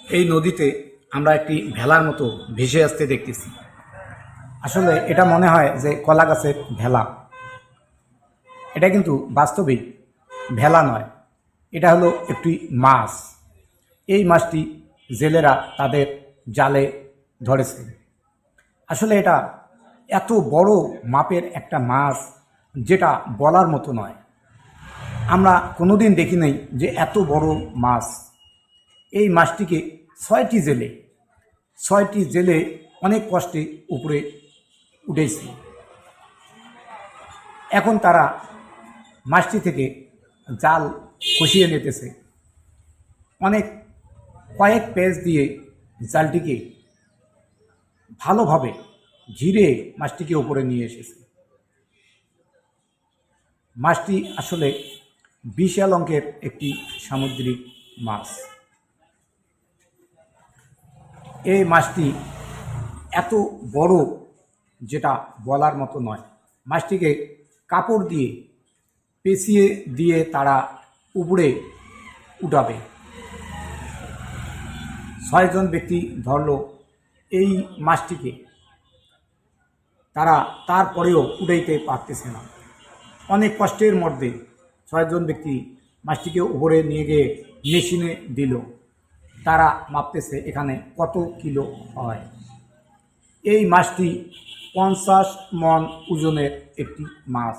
এই নদীতে আমরা একটি ভেলার মতো ভেসে আসতে দেখতেছি। আসলে এটা মনে হয় যে কলা গাছের ভেলা। এটা কিন্তু বাস্তবিক ভেলা নয়, এটা হলো একটি মাছ। এই মাছটি জেলেরা তাদের জালে ধরেছে। আসলে এটা এত বড় মাপের একটা মাছ যেটা বলার মতো নয়। আমরা কোনোদিন দেখি নাই যে এত বড় মাছ। এই মাছটিকে ছয়টি জেলে অনেক কষ্টে উপরে উঠেছে। এখন তারা মাছটি থেকে জাল খসিয়ে নিতেছে। কয়েক পেঁচ দিয়ে জালটিকে ভালোভাবে ঘিরে মাছটিকে উপরে নিয়ে এসেছে। মাছটি আসলে বিশাল অঙ্কের একটি সামুদ্রিক মাছ। এই মাছটি এত বড় যেটা বলার মতো নয়। মাছটিকে কাপড় দিয়ে পেঁচিয়ে দিয়ে তারা উপরে উঠাবে। 6 জন ব্যক্তি ধরল এই মাছটিকে, তারা তারপরেও উঠাইতে পারতেছে না। অনেক কষ্টের মধ্যে 6 জন ব্যক্তি মাছটিকে উপরে নিয়ে গিয়ে মেশিনে দিল। তারা মাপতেছে এখানে কত কিলো হয়। এই মাছটি 50 মণ ওজনের একটি মাছ,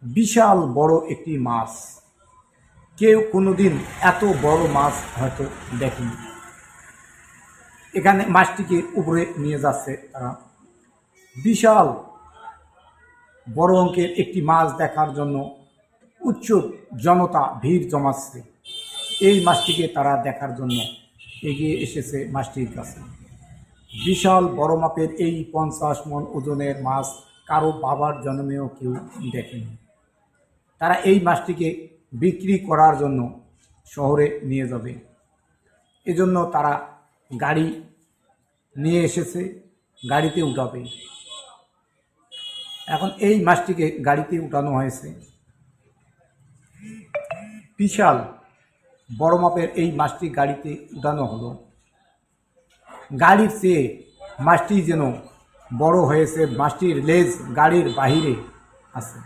বিশাল বড় একটি মাছ। কেউ কোনোদিন এত বড় মাছ হয়তো দেখেনি। এখানে মাছটিকে উপরে নিয়ে যাচ্ছে তারা। বিশাল বড় অঙ্কের একটি মাছ দেখার জন্য উৎসুক জনতা ভিড় জমাচ্ছে। এই মাছটিকে তারা দেখার জন্য এগিয়ে এসেছে মাছটির কাছে। বিশাল বড় মাপের এই 50 মণ ওজনের মাছ কারো বাবার জন্মেও কেউ দেখেনি। তারা এই মাছটিকে বিক্রি করার জন্য শহরে নিয়ে যাবে। এজন্য তারা গাড়ি নিয়ে এসেছে, গাড়িতে উঠাবে। এখন এই মাছটিকে গাড়িতে উঠানো হয়েছে। বিশাল বড় মাপের এই মাছটি গাড়িতে উঠানো হলো। গাড়ির চেয়ে মাছটি যেন বড় হয়েছে, মাছটির লেজ গাড়ির বাহিরে আছে।